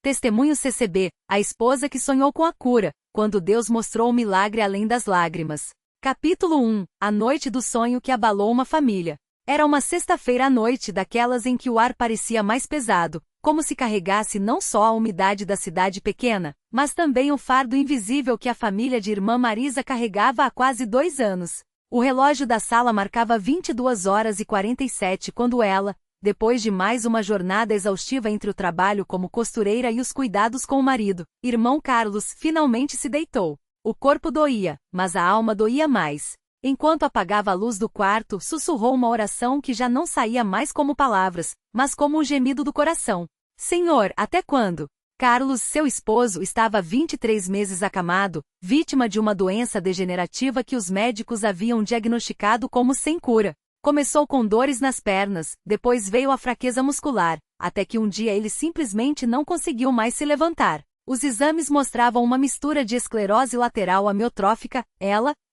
Testemunho CCB, a esposa que sonhou com a cura, quando Deus mostrou o milagre além das lágrimas. Capítulo 1. A noite do sonho que abalou uma família. Era uma sexta-feira à noite daquelas em que o ar parecia mais pesado, como se carregasse não só a umidade da cidade pequena, mas também o fardo invisível que a família de irmã Marisa carregava há quase 2 anos. O relógio da sala marcava 22h47 quando ela, depois de mais uma jornada exaustiva entre o trabalho como costureira e os cuidados com o marido, irmão Carlos, finalmente se deitou. O corpo doía, mas a alma doía mais. Enquanto apagava a luz do quarto, sussurrou uma oração que já não saía mais como palavras, mas como um gemido do coração. Senhor, até quando? Carlos, seu esposo, estava há 23 meses acamado, vítima de uma doença degenerativa que os médicos haviam diagnosticado como sem cura. Começou com dores nas pernas, depois veio a fraqueza muscular, até que um dia ele simplesmente não conseguiu mais se levantar. Os exames mostravam uma mistura de esclerose lateral amiotrófica,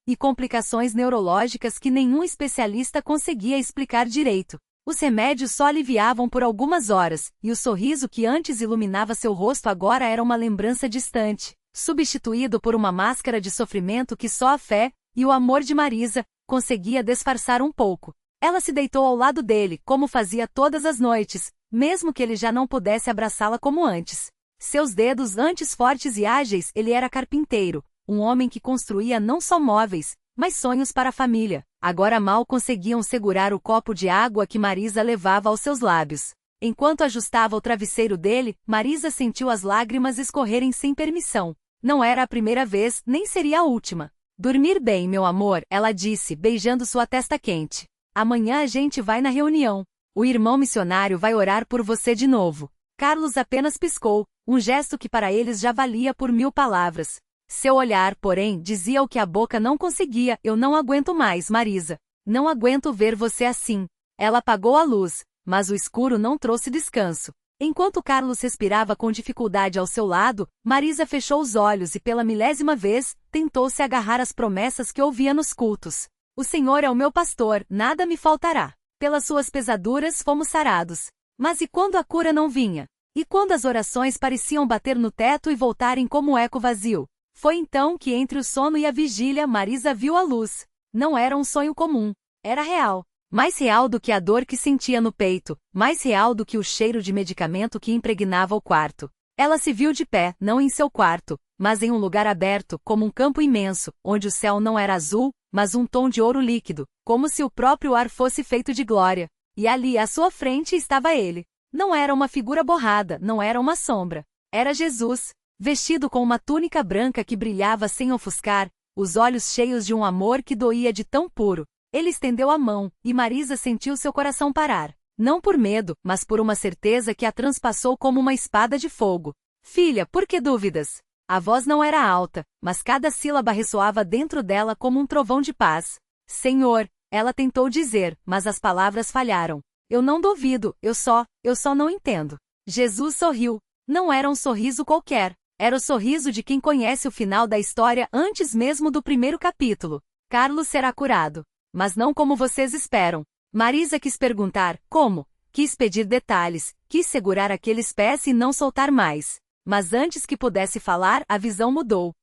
e complicações neurológicas que nenhum especialista conseguia explicar direito. Os remédios só aliviavam por algumas horas, e o sorriso que antes iluminava seu rosto agora era uma lembrança distante, substituído por uma máscara de sofrimento que só a fé, e o amor de Marisa, conseguia disfarçar um pouco. Ela se deitou ao lado dele, como fazia todas as noites, mesmo que ele já não pudesse abraçá-la como antes. Seus dedos antes fortes e ágeis, ele era carpinteiro, um homem que construía não só móveis, mas sonhos para a família. Agora mal conseguiam segurar o copo de água que Marisa levava aos seus lábios. Enquanto ajustava o travesseiro dele, Marisa sentiu as lágrimas escorrerem sem permissão. Não era a primeira vez, nem seria a última. Dormir bem, meu amor, ela disse, beijando sua testa quente. Amanhã a gente vai na reunião. O irmão missionário vai orar por você de novo. Carlos apenas piscou, um gesto que para eles já valia por 1000 palavras. Seu olhar, porém, dizia o que a boca não conseguia. Eu não aguento mais, Marisa. Não aguento ver você assim. Ela apagou a luz, mas o escuro não trouxe descanso. Enquanto Carlos respirava com dificuldade ao seu lado, Marisa fechou os olhos e pela 1000ª vez, tentou se agarrar às promessas que ouvia nos cultos. O Senhor é o meu pastor, nada me faltará. Pelas suas pesaduras fomos sarados. Mas e quando a cura não vinha? E quando as orações pareciam bater no teto e voltarem como eco vazio? Foi então que entre o sono e a vigília Marisa viu a luz. Não era um sonho comum. Era real. Mais real do que a dor que sentia no peito, mais real do que o cheiro de medicamento que impregnava o quarto. Ela se viu de pé, não em seu quarto, mas em um lugar aberto, como um campo imenso, onde o céu não era azul, mas um tom de ouro líquido, como se o próprio ar fosse feito de glória. E ali, à sua frente, estava ele. Não era uma figura borrada, não era uma sombra. Era Jesus, vestido com uma túnica branca que brilhava sem ofuscar, os olhos cheios de um amor que doía de tão puro. Ele estendeu a mão, e Marisa sentiu seu coração parar. Não por medo, mas por uma certeza que a transpassou como uma espada de fogo. Filha, por que dúvidas? A voz não era alta, mas cada sílaba ressoava dentro dela como um trovão de paz. Senhor, ela tentou dizer, mas as palavras falharam. Eu não duvido, eu só não entendo. Jesus sorriu. Não era um sorriso qualquer. Era o sorriso de quem conhece o final da história antes mesmo do primeiro capítulo. Carlos será curado. Mas não como vocês esperam. Marisa quis perguntar, como? Quis pedir detalhes, quis segurar aqueles pés e não soltar mais. Mas antes que pudesse falar, a visão mudou.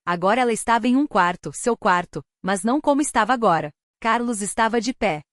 Agora ela estava em um quarto, seu quarto, mas não como estava agora. Carlos estava de pé,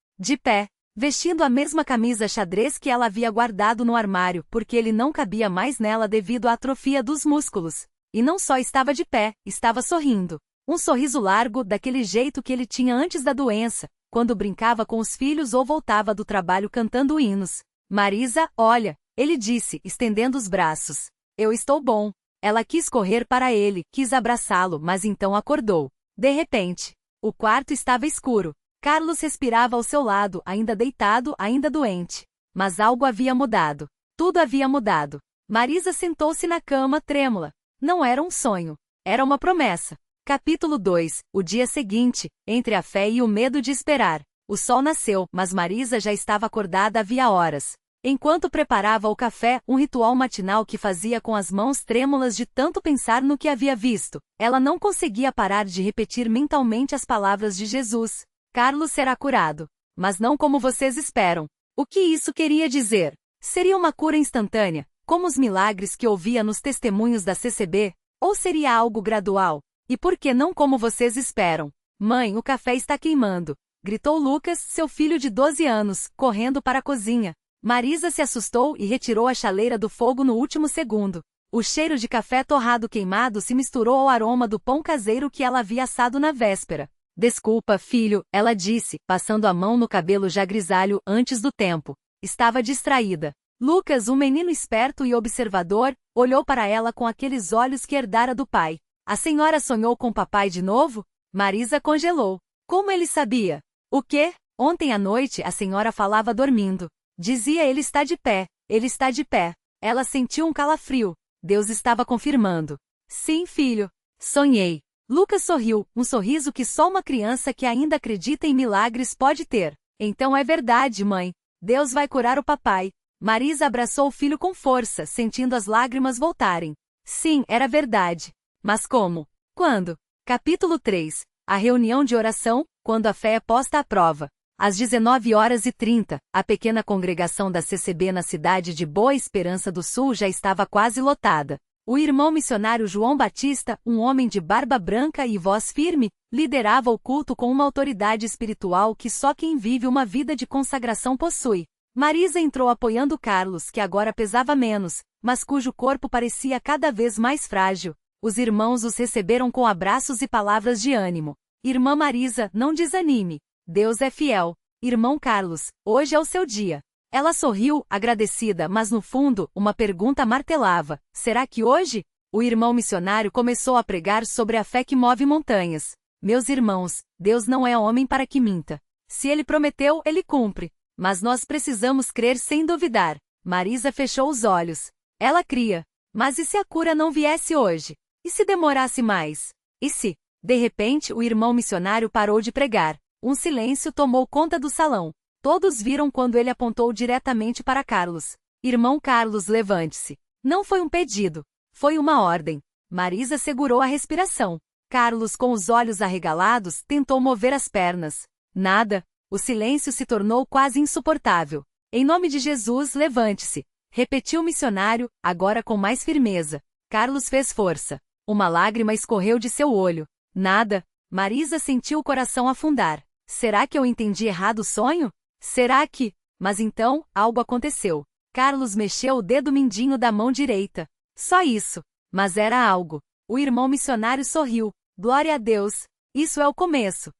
vestindo a mesma camisa xadrez que ela havia guardado no armário, porque ele não cabia mais nela devido à atrofia dos músculos. E não só estava de pé, estava sorrindo. Um sorriso largo, daquele jeito que ele tinha antes da doença, quando brincava com os filhos ou voltava do trabalho cantando hinos. Marisa, olha, ele disse, estendendo os braços. Eu estou bom. Ela quis correr para ele, quis abraçá-lo, mas então acordou. De repente, o quarto estava escuro. Carlos respirava ao seu lado, ainda deitado, ainda doente. Mas algo havia mudado. Tudo havia mudado. Marisa sentou-se na cama, trêmula. Não era um sonho. Era uma promessa. Capítulo 2. O dia seguinte, entre a fé e o medo de esperar. O sol nasceu, mas Marisa já estava acordada havia horas. Enquanto preparava o café, um ritual matinal que fazia com as mãos trêmulas de tanto pensar no que havia visto, ela não conseguia parar de repetir mentalmente as palavras de Jesus. Carlos será curado. Mas não como vocês esperam. O que isso queria dizer? Seria uma cura instantânea, como os milagres que ouvia nos testemunhos da CCB? Ou seria algo gradual? E por que não como vocês esperam? Mãe, o café está queimando, gritou Lucas, seu filho de 12 anos, correndo para a cozinha. Marisa se assustou e retirou a chaleira do fogo no último segundo. O cheiro de café torrado queimado se misturou ao aroma do pão caseiro que ela havia assado na véspera. Desculpa, filho, ela disse, passando a mão no cabelo já grisalho antes do tempo. Estava distraída. Lucas, um menino esperto e observador, olhou para ela com aqueles olhos que herdara do pai. A senhora sonhou com papai de novo? Marisa congelou. Como ele sabia? O quê? Ontem à noite a senhora falava dormindo. Dizia ele está de pé, ele está de pé. Ela sentiu um calafrio. Deus estava confirmando. Sim, filho. Sonhei. Lucas sorriu, um sorriso que só uma criança que ainda acredita em milagres pode ter. Então é verdade, mãe. Deus vai curar o papai. Marisa abraçou o filho com força, sentindo as lágrimas voltarem. Sim, era verdade. Mas como? Quando? Capítulo 3. A reunião de oração, quando a fé é posta à prova. Às 19h30, a pequena congregação da CCB na cidade de Boa Esperança do Sul já estava quase lotada. O irmão missionário João Batista, um homem de barba branca e voz firme, liderava o culto com uma autoridade espiritual que só quem vive uma vida de consagração possui. Marisa entrou apoiando Carlos, que agora pesava menos, mas cujo corpo parecia cada vez mais frágil. Os irmãos os receberam com abraços e palavras de ânimo. Irmã Marisa, não desanime. Deus é fiel. Irmão Carlos, hoje é o seu dia. Ela sorriu, agradecida, mas no fundo, uma pergunta martelava. Será que hoje? O irmão missionário começou a pregar sobre a fé que move montanhas. Meus irmãos, Deus não é homem para que minta. Se ele prometeu, ele cumpre. Mas nós precisamos crer sem duvidar. Marisa fechou os olhos. Ela cria. Mas e se a cura não viesse hoje? E se demorasse mais? E se? De repente, o irmão missionário parou de pregar. Um silêncio tomou conta do salão. Todos viram quando ele apontou diretamente para Carlos. Irmão Carlos, levante-se. Não foi um pedido. Foi uma ordem. Marisa segurou a respiração. Carlos, com os olhos arregalados, tentou mover as pernas. Nada. O silêncio se tornou quase insuportável. Em nome de Jesus, levante-se. Repetiu o missionário, agora com mais firmeza. Carlos fez força. Uma lágrima escorreu de seu olho. Nada. Marisa sentiu o coração afundar. Será que eu entendi errado o sonho? Será que... Mas então, algo aconteceu. Carlos mexeu o dedo mindinho da mão direita. Só isso. Mas era algo. O irmão missionário sorriu. Glória a Deus. Isso é o começo.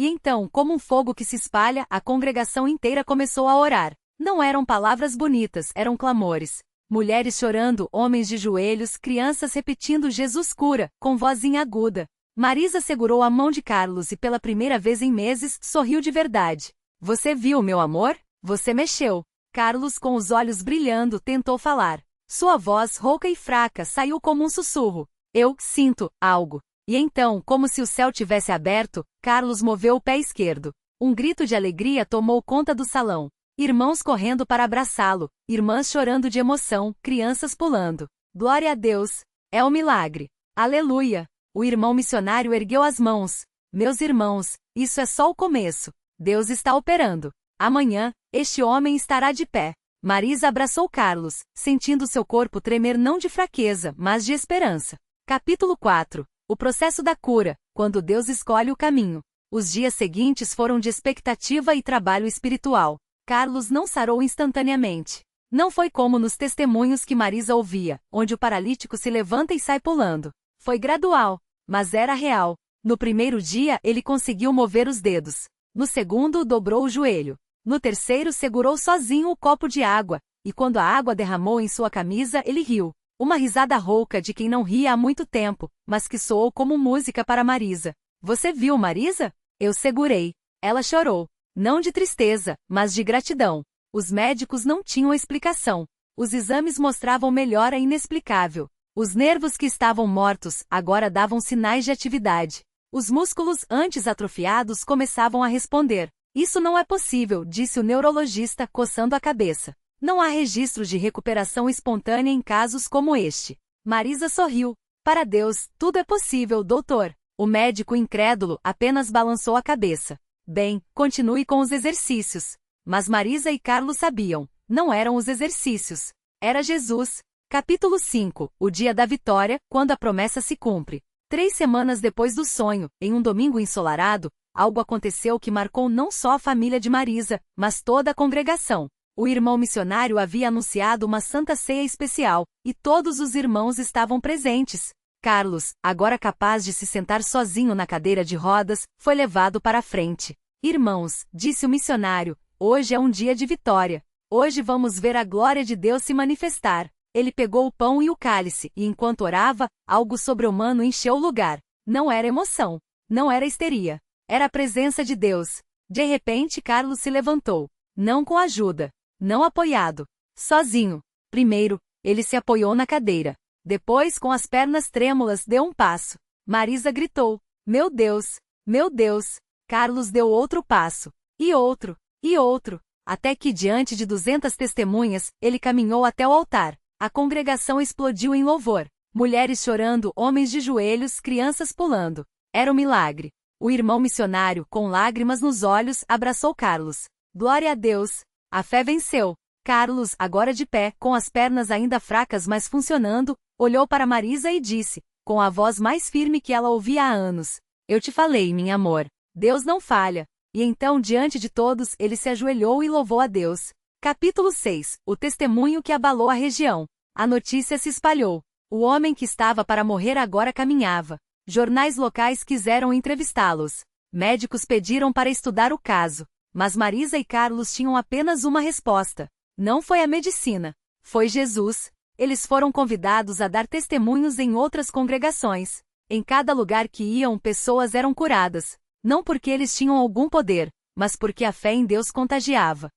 E então, como um fogo que se espalha, a congregação inteira começou a orar. Não eram palavras bonitas, eram clamores. Mulheres chorando, homens de joelhos, crianças repetindo Jesus cura, com vozinha aguda. Marisa segurou a mão de Carlos e pela primeira vez em meses, sorriu de verdade. Você viu, meu amor? Você mexeu. Carlos, com os olhos brilhando, tentou falar. Sua voz, rouca e fraca, saiu como um sussurro. Eu sinto algo. E então, como se o céu tivesse aberto, Carlos moveu o pé esquerdo. Um grito de alegria tomou conta do salão. Irmãos correndo para abraçá-lo, irmãs chorando de emoção, crianças pulando. Glória a Deus! É um milagre! Aleluia! O irmão missionário ergueu as mãos. Meus irmãos, isso é só o começo. Deus está operando. Amanhã, este homem estará de pé. Marisa abraçou Carlos, sentindo seu corpo tremer não de fraqueza, mas de esperança. Capítulo 4. O processo da cura, quando Deus escolhe o caminho. Os dias seguintes foram de expectativa e trabalho espiritual. Carlos não sarou instantaneamente. Não foi como nos testemunhos que Marisa ouvia, onde o paralítico se levanta e sai pulando. Foi gradual, mas era real. No primeiro dia ele conseguiu mover os dedos. No segundo dobrou o joelho. No terceiro segurou sozinho o copo de água, e quando a água derramou em sua camisa ele riu. Uma risada rouca de quem não ria há muito tempo, mas que soou como música para Marisa. Você viu, Marisa? Eu segurei. Ela chorou. Não de tristeza, mas de gratidão. Os médicos não tinham explicação. Os exames mostravam melhora inexplicável. Os nervos que estavam mortos, agora davam sinais de atividade. Os músculos antes atrofiados começavam a responder. Isso não é possível, disse o neurologista, coçando a cabeça. Não há registros de recuperação espontânea em casos como este. Marisa sorriu. Para Deus, tudo é possível, doutor. O médico incrédulo apenas balançou a cabeça. Bem, continue com os exercícios. Mas Marisa e Carlos sabiam. Não eram os exercícios. Era Jesus. Capítulo 5. O dia da vitória, quando a promessa se cumpre. 3 semanas depois do sonho, em um domingo ensolarado, algo aconteceu que marcou não só a família de Marisa, mas toda a congregação. O irmão missionário havia anunciado uma santa ceia especial, e todos os irmãos estavam presentes. Carlos, agora capaz de se sentar sozinho na cadeira de rodas, foi levado para a frente. Irmãos, disse o missionário, hoje é um dia de vitória. Hoje vamos ver a glória de Deus se manifestar. Ele pegou o pão e o cálice, e enquanto orava, algo sobre-humano encheu o lugar. Não era emoção. Não era histeria. Era a presença de Deus. De repente Carlos se levantou. Não com ajuda. Não apoiado. Sozinho. Primeiro, ele se apoiou na cadeira. Depois, com as pernas trêmulas, deu um passo. Marisa gritou. Meu Deus! Meu Deus! Carlos deu outro passo. E outro. E outro. Até que, diante de 200 testemunhas, ele caminhou até o altar. A congregação explodiu em louvor. Mulheres chorando, homens de joelhos, crianças pulando. Era um milagre. O irmão missionário, com lágrimas nos olhos, abraçou Carlos. Glória a Deus! A fé venceu. Carlos, agora de pé, com as pernas ainda fracas mas funcionando, olhou para Marisa e disse, com a voz mais firme que ela ouvia há anos. Eu te falei, minha amor. Deus não falha. E então, diante de todos, ele se ajoelhou e louvou a Deus. Capítulo 6. O testemunho que abalou a região. A notícia se espalhou. O homem que estava para morrer agora caminhava. Jornais locais quiseram entrevistá-los. Médicos pediram para estudar o caso. Mas Marisa e Carlos tinham apenas uma resposta. Não foi a medicina. Foi Jesus. Eles foram convidados a dar testemunhos em outras congregações. Em cada lugar que iam, pessoas eram curadas. Não porque eles tinham algum poder, mas porque a fé em Deus contagiava.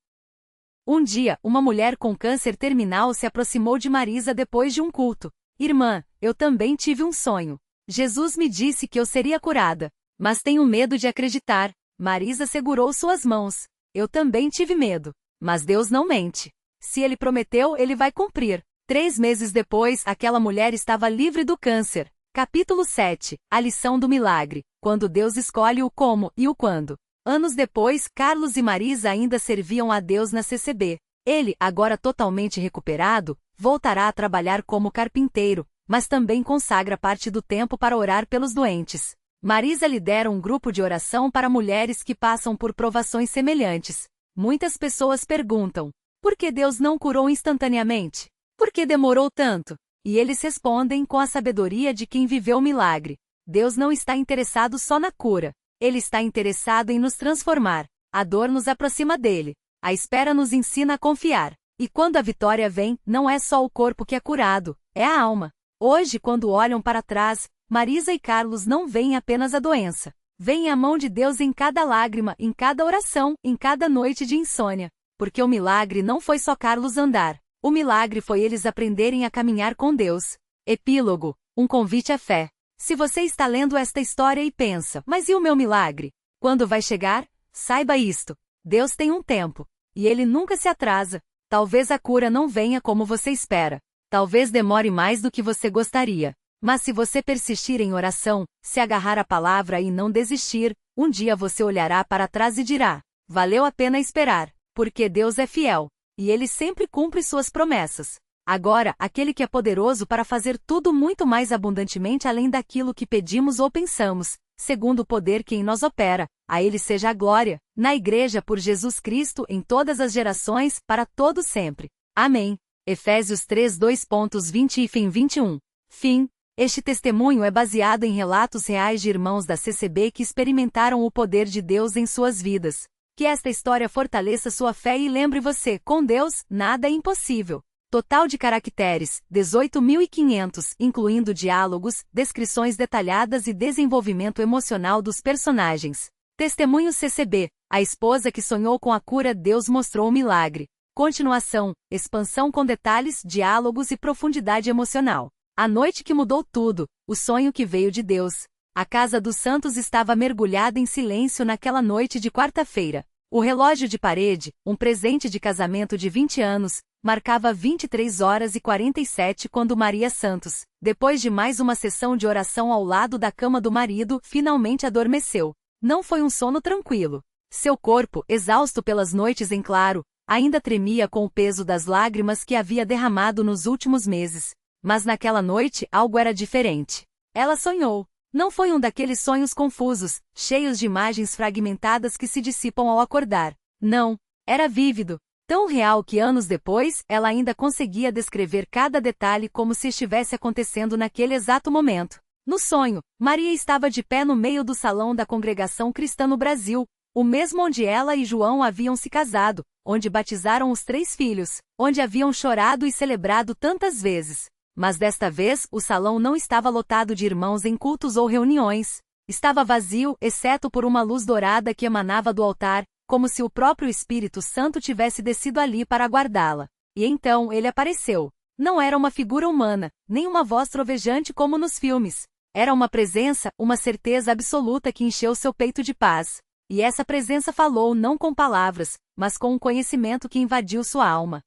Um dia, uma mulher com câncer terminal se aproximou de Marisa depois de um culto. Irmã, eu também tive um sonho. Jesus me disse que eu seria curada. Mas tenho medo de acreditar. Marisa segurou suas mãos. Eu também tive medo. Mas Deus não mente. Se Ele prometeu, Ele vai cumprir. 3 meses depois, aquela mulher estava livre do câncer. Capítulo 7. A lição do milagre. Quando Deus escolhe o como e o quando. Anos depois, Carlos e Marisa ainda serviam a Deus na CCB. Ele, agora totalmente recuperado, voltará a trabalhar como carpinteiro, mas também consagra parte do tempo para orar pelos doentes. Marisa lidera um grupo de oração para mulheres que passam por provações semelhantes. Muitas pessoas perguntam, por que Deus não curou instantaneamente? Por que demorou tanto? E eles respondem com a sabedoria de quem viveu o milagre. Deus não está interessado só na cura. Ele está interessado em nos transformar. A dor nos aproxima dele. A espera nos ensina a confiar. E quando a vitória vem, não é só o corpo que é curado, é a alma. Hoje, quando olham para trás, Marisa e Carlos não veem apenas a doença. Veem a mão de Deus em cada lágrima, em cada oração, em cada noite de insônia. Porque o milagre não foi só Carlos andar. O milagre foi eles aprenderem a caminhar com Deus. Epílogo. Um convite à fé. Se você está lendo esta história e pensa, mas e o meu milagre? Quando vai chegar? Saiba isto. Deus tem um tempo. E ele nunca se atrasa. Talvez a cura não venha como você espera. Talvez demore mais do que você gostaria. Mas se você persistir em oração, se agarrar à palavra e não desistir, um dia você olhará para trás e dirá, valeu a pena esperar, porque Deus é fiel. E ele sempre cumpre suas promessas. Agora, aquele que é poderoso para fazer tudo muito mais abundantemente além daquilo que pedimos ou pensamos, segundo o poder que em nós opera, a ele seja a glória, na Igreja por Jesus Cristo em todas as gerações, para todo sempre. Amém. Efésios 3, 2.20 e fim 21. Fim. Este testemunho é baseado em relatos reais de irmãos da CCB que experimentaram o poder de Deus em suas vidas. Que esta história fortaleça sua fé e lembre você, com Deus, nada é impossível. Total de caracteres, 18.500, incluindo diálogos, descrições detalhadas e desenvolvimento emocional dos personagens. Testemunho CCB, a esposa que sonhou com a cura, Deus mostrou o milagre. Continuação, expansão com detalhes, diálogos e profundidade emocional. A noite que mudou tudo, o sonho que veio de Deus. A casa dos santos estava mergulhada em silêncio naquela noite de quarta-feira. O relógio de parede, um presente de casamento de 20 anos, marcava 23 horas e 47 quando Maria Santos, depois de mais uma sessão de oração ao lado da cama do marido, finalmente adormeceu. Não foi um sono tranquilo. Seu corpo, exausto pelas noites em claro, Ainda tremia com o peso das lágrimas que havia derramado nos últimos meses. Mas naquela noite algo era diferente. Ela sonhou. Não foi um daqueles sonhos confusos, cheios de imagens fragmentadas que se dissipam ao acordar. Não. Era vívido. Tão real que anos depois, ela ainda conseguia descrever cada detalhe como se estivesse acontecendo naquele exato momento. No sonho, Maria estava de pé no meio do salão da Congregação Cristã no Brasil, o mesmo onde ela e João haviam se casado, onde batizaram os 3 filhos, onde haviam chorado e celebrado tantas vezes. Mas desta vez, o salão não estava lotado de irmãos em cultos ou reuniões. Estava vazio, exceto por uma luz dourada que emanava do altar, como se o próprio Espírito Santo tivesse descido ali para guardá-la. E então ele apareceu. Não era uma figura humana, nem uma voz trovejante como nos filmes. Era uma presença, uma certeza absoluta que encheu seu peito de paz. E essa presença falou não com palavras, mas com um conhecimento que invadiu sua alma.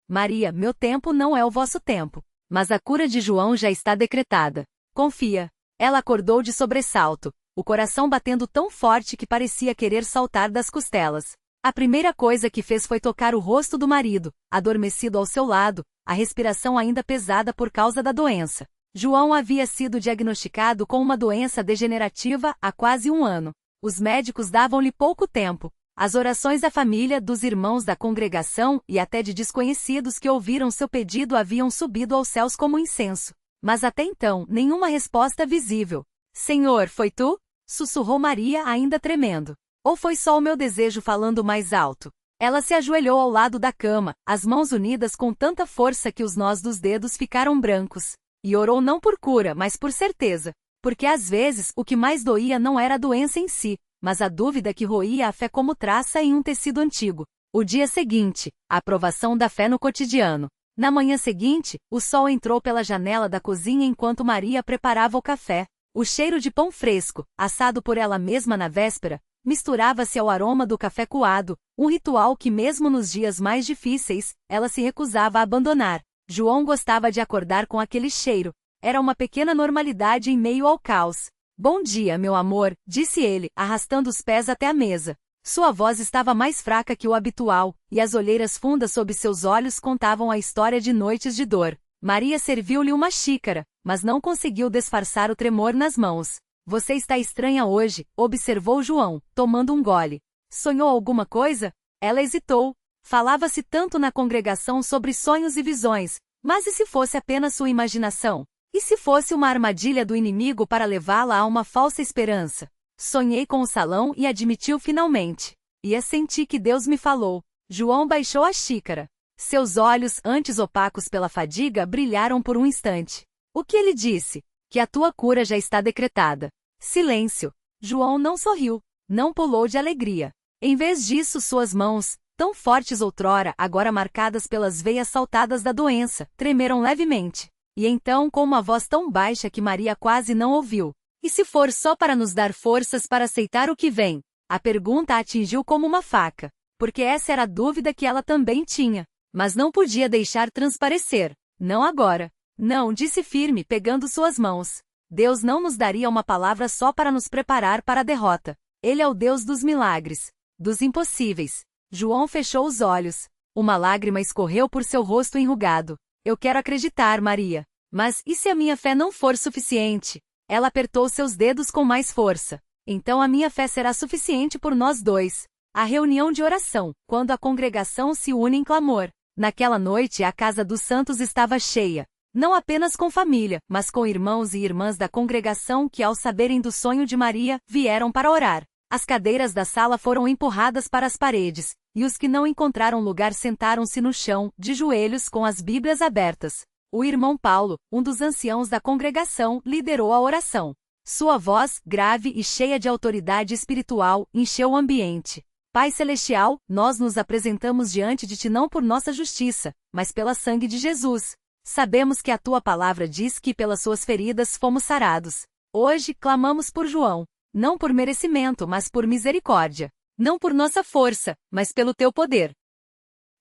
Maria, meu tempo não é o vosso tempo. Mas a cura de João já está decretada. Confia. Ela acordou de sobressalto, o coração batendo tão forte que parecia querer saltar das costelas. A primeira coisa que fez foi tocar o rosto do marido, adormecido ao seu lado, a respiração ainda pesada por causa da doença. João havia sido diagnosticado com uma doença degenerativa há quase 1 ano. Os médicos davam-lhe pouco tempo. As orações da família, dos irmãos da congregação e até de desconhecidos que ouviram seu pedido haviam subido aos céus como incenso. Mas até então, nenhuma resposta visível. Senhor, foi tu? Sussurrou Maria ainda tremendo. Ou foi só o meu desejo falando mais alto? Ela se ajoelhou ao lado da cama, as mãos unidas com tanta força que os nós dos dedos ficaram brancos. E orou não por cura, mas por certeza. Porque às vezes o que mais doía não era a doença em si, mas a dúvida que roía a fé como traça em um tecido antigo. O dia seguinte, a aprovação da fé no cotidiano. Na manhã seguinte, o sol entrou pela janela da cozinha enquanto Maria preparava o café. O cheiro de pão fresco, assado por ela mesma na véspera, misturava-se ao aroma do café coado, um ritual que mesmo nos dias mais difíceis, ela se recusava a abandonar. João gostava de acordar com aquele cheiro. Era uma pequena normalidade em meio ao caos. Bom dia, meu amor, disse ele, arrastando os pés até a mesa. Sua voz estava mais fraca que o habitual, e as olheiras fundas sob seus olhos contavam a história de noites de dor. Maria serviu-lhe uma xícara, mas não conseguiu disfarçar o tremor nas mãos. Você está estranha hoje, observou João, tomando um gole. Sonhou alguma coisa? Ela hesitou. Falava-se tanto na congregação sobre sonhos e visões, mas e se fosse apenas sua imaginação? E se fosse uma armadilha do inimigo para levá-la a uma falsa esperança? Sonhei com o salão e admitiu finalmente. E senti que Deus me falou. João baixou a xícara. Seus olhos, antes opacos pela fadiga, brilharam por um instante. O que ele disse? Que a tua cura já está decretada. Silêncio. João não sorriu, não pulou de alegria. Em vez disso, suas mãos, tão fortes outrora, agora marcadas pelas veias saltadas da doença, tremeram levemente. E então, com uma voz tão baixa que Maria quase não ouviu. E se for só para nos dar forças para aceitar o que vem? A pergunta a atingiu como uma faca. Porque essa era a dúvida que ela também tinha. Mas não podia deixar transparecer. Não agora. Não, disse firme, pegando suas mãos. Deus não nos daria uma palavra só para nos preparar para a derrota. Ele é o Deus dos milagres. Dos impossíveis. João fechou os olhos. Uma lágrima escorreu por seu rosto enrugado. Eu quero acreditar, Maria. Mas, e se a minha fé não for suficiente? Ela apertou seus dedos com mais força. Então a minha fé será suficiente por nós dois. A reunião de oração, quando a congregação se une em clamor. Naquela noite a casa dos santos estava cheia. Não apenas com família, mas com irmãos e irmãs da congregação que, ao saberem do sonho de Maria, vieram para orar. As cadeiras da sala foram empurradas para as paredes, e os que não encontraram lugar sentaram-se no chão, de joelhos com as Bíblias abertas. O irmão Paulo, um dos anciãos da congregação, liderou a oração. Sua voz, grave e cheia de autoridade espiritual, encheu o ambiente. Pai Celestial, nós nos apresentamos diante de Ti não por nossa justiça, mas pela sangue de Jesus. Sabemos que a Tua palavra diz que pelas suas feridas fomos sarados. Hoje, clamamos por João. Não por merecimento, mas por misericórdia. Não por nossa força, mas pelo Teu poder.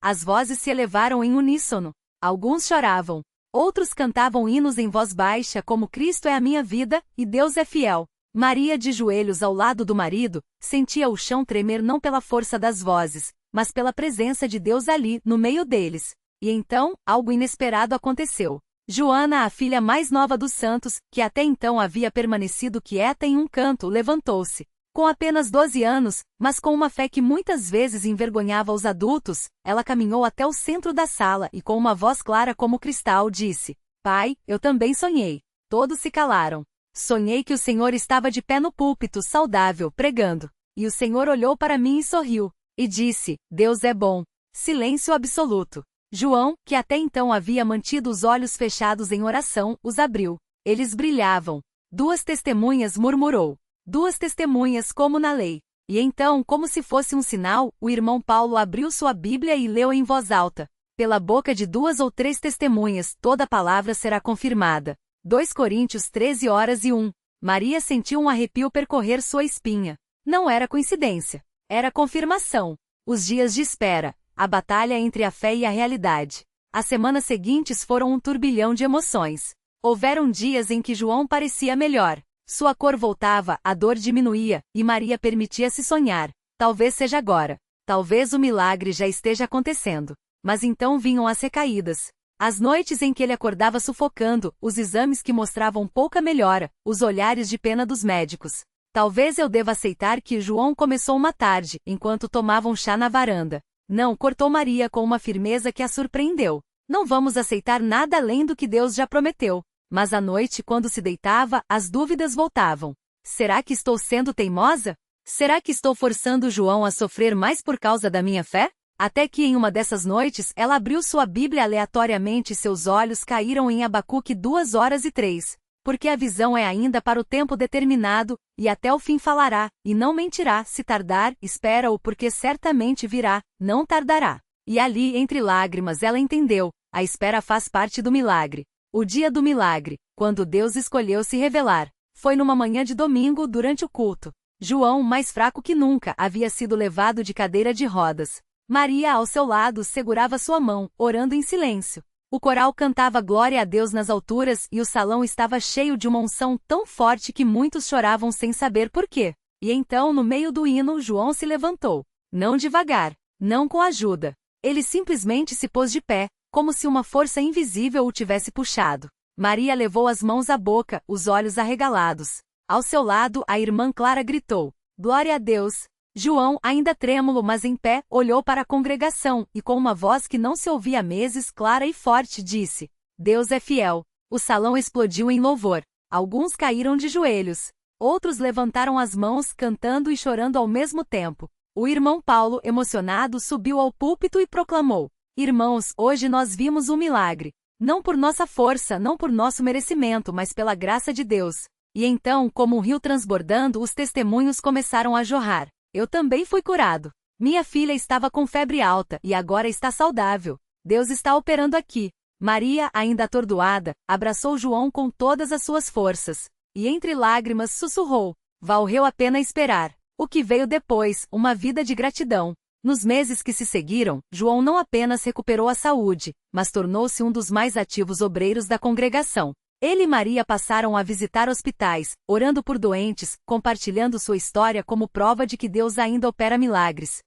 As vozes se elevaram em uníssono. Alguns choravam. Outros cantavam hinos em voz baixa como Cristo é a minha vida, e Deus é fiel. Maria, de joelhos ao lado do marido, sentia o chão tremer não pela força das vozes, mas pela presença de Deus ali, no meio deles. E então, algo inesperado aconteceu. Joana, a filha mais nova dos santos, que até então havia permanecido quieta em um canto, levantou-se. Com apenas 12 anos, mas com uma fé que muitas vezes envergonhava os adultos, ela caminhou até o centro da sala e com uma voz clara como cristal disse: Pai, eu também sonhei. Todos se calaram. Sonhei que o Senhor estava de pé no púlpito, saudável, pregando. E o Senhor olhou para mim e sorriu. E disse: Deus é bom. Silêncio absoluto. João, que até então havia mantido os olhos fechados em oração, os abriu. Eles brilhavam. 2 testemunhas, murmurou. 2 testemunhas como na lei. E então, como se fosse um sinal, o irmão Paulo abriu sua Bíblia e leu em voz alta. Pela boca de 2 ou 3 testemunhas, toda palavra será confirmada. 2 Coríntios 13h01. Maria sentiu um arrepio percorrer sua espinha. Não era coincidência. Era confirmação. Os dias de espera. A batalha entre a fé e a realidade. As semanas seguintes foram um turbilhão de emoções. Houveram dias em que João parecia melhor. Sua cor voltava, a dor diminuía, e Maria permitia-se sonhar. Talvez seja agora. Talvez o milagre já esteja acontecendo. Mas então vinham as recaídas. As noites em que ele acordava sufocando, os exames que mostravam pouca melhora, os olhares de pena dos médicos. Talvez eu deva aceitar que João começou uma tarde, enquanto tomavam chá na varanda. Não, cortou Maria com uma firmeza que a surpreendeu. Não vamos aceitar nada além do que Deus já prometeu. Mas à noite, quando se deitava, as dúvidas voltavam. Será que estou sendo teimosa? Será que estou forçando João a sofrer mais por causa da minha fé? Até que em uma dessas noites, ela abriu sua Bíblia aleatoriamente e seus olhos caíram em Abacuque 2h03. Porque a visão é ainda para o tempo determinado, e até o fim falará, e não mentirá, se tardar, espera-o porque certamente virá, não tardará. E ali, entre lágrimas, ela entendeu, a espera faz parte do milagre. O dia do milagre, quando Deus escolheu se revelar, foi numa manhã de domingo durante o culto. João, mais fraco que nunca, havia sido levado de cadeira de rodas. Maria, ao seu lado, segurava sua mão, orando em silêncio. O coral cantava glória a Deus nas alturas e o salão estava cheio de uma unção tão forte que muitos choravam sem saber por quê. E então, no meio do hino, João se levantou. Não devagar, não com ajuda. Ele simplesmente se pôs de pé, como se uma força invisível o tivesse puxado. Maria levou as mãos à boca, os olhos arregalados. Ao seu lado, a irmã Clara gritou: Glória a Deus! João, ainda trêmulo mas em pé, olhou para a congregação, e com uma voz que não se ouvia há meses, clara e forte, disse: Deus é fiel. O salão explodiu em louvor. Alguns caíram de joelhos. Outros levantaram as mãos, cantando e chorando ao mesmo tempo. O irmão Paulo, emocionado, subiu ao púlpito e proclamou: Irmãos, hoje nós vimos um milagre. Não por nossa força, não por nosso merecimento, mas pela graça de Deus. E então, como um rio transbordando, os testemunhos começaram a jorrar. Eu também fui curado. Minha filha estava com febre alta e agora está saudável. Deus está operando aqui. Maria, ainda atordoada, abraçou João com todas as suas forças. E entre lágrimas sussurrou: Valeu a pena esperar. O que veio depois, uma vida de gratidão. Nos meses que se seguiram, João não apenas recuperou a saúde, mas tornou-se um dos mais ativos obreiros da congregação. Ele e Maria passaram a visitar hospitais, orando por doentes, compartilhando sua história como prova de que Deus ainda opera milagres.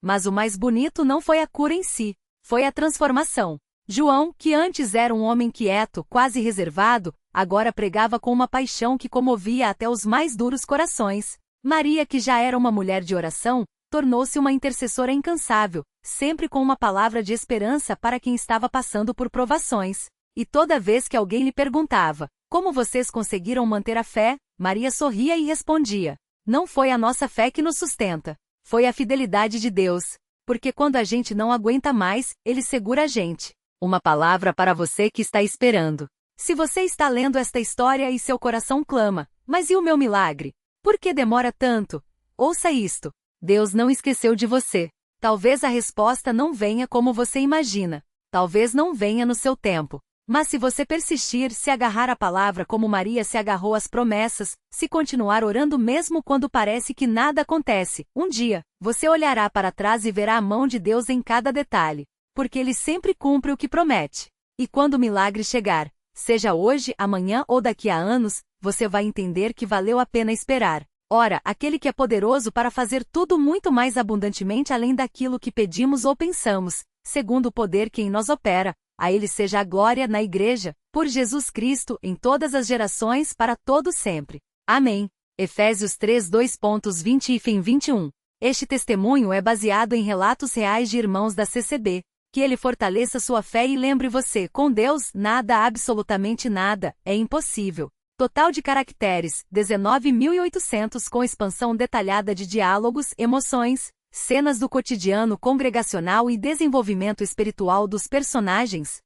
Mas o mais bonito não foi a cura em si, foi a transformação. João, que antes era um homem quieto, quase reservado, agora pregava com uma paixão que comovia até os mais duros corações. Maria, que já era uma mulher de oração, tornou-se uma intercessora incansável, sempre com uma palavra de esperança para quem estava passando por provações. E toda vez que alguém lhe perguntava: como vocês conseguiram manter a fé? Maria sorria e respondia: não foi a nossa fé que nos sustenta. Foi a fidelidade de Deus. Porque quando a gente não aguenta mais, Ele segura a gente. Uma palavra para você que está esperando. Se você está lendo esta história e seu coração clama: mas e o meu milagre? Por que demora tanto? Ouça isto. Deus não esqueceu de você. Talvez a resposta não venha como você imagina. Talvez não venha no seu tempo. Mas se você persistir, se agarrar à palavra como Maria se agarrou às promessas, se continuar orando mesmo quando parece que nada acontece, um dia, você olhará para trás e verá a mão de Deus em cada detalhe. Porque Ele sempre cumpre o que promete. E quando o milagre chegar, seja hoje, amanhã ou daqui a anos, você vai entender que valeu a pena esperar. Ora, aquele que é poderoso para fazer tudo muito mais abundantemente além daquilo que pedimos ou pensamos, segundo o poder que em nós opera, a ele seja a glória na Igreja, por Jesus Cristo, em todas as gerações, para todo sempre. Amém. Efésios 3, 2.20 e 21. Este testemunho é baseado em relatos reais de irmãos da CCB. Que ele fortaleça sua fé e lembre você, com Deus, nada, absolutamente nada, é impossível. Total de caracteres, 19.800 com expansão detalhada de diálogos, emoções, cenas do cotidiano congregacional e desenvolvimento espiritual dos personagens.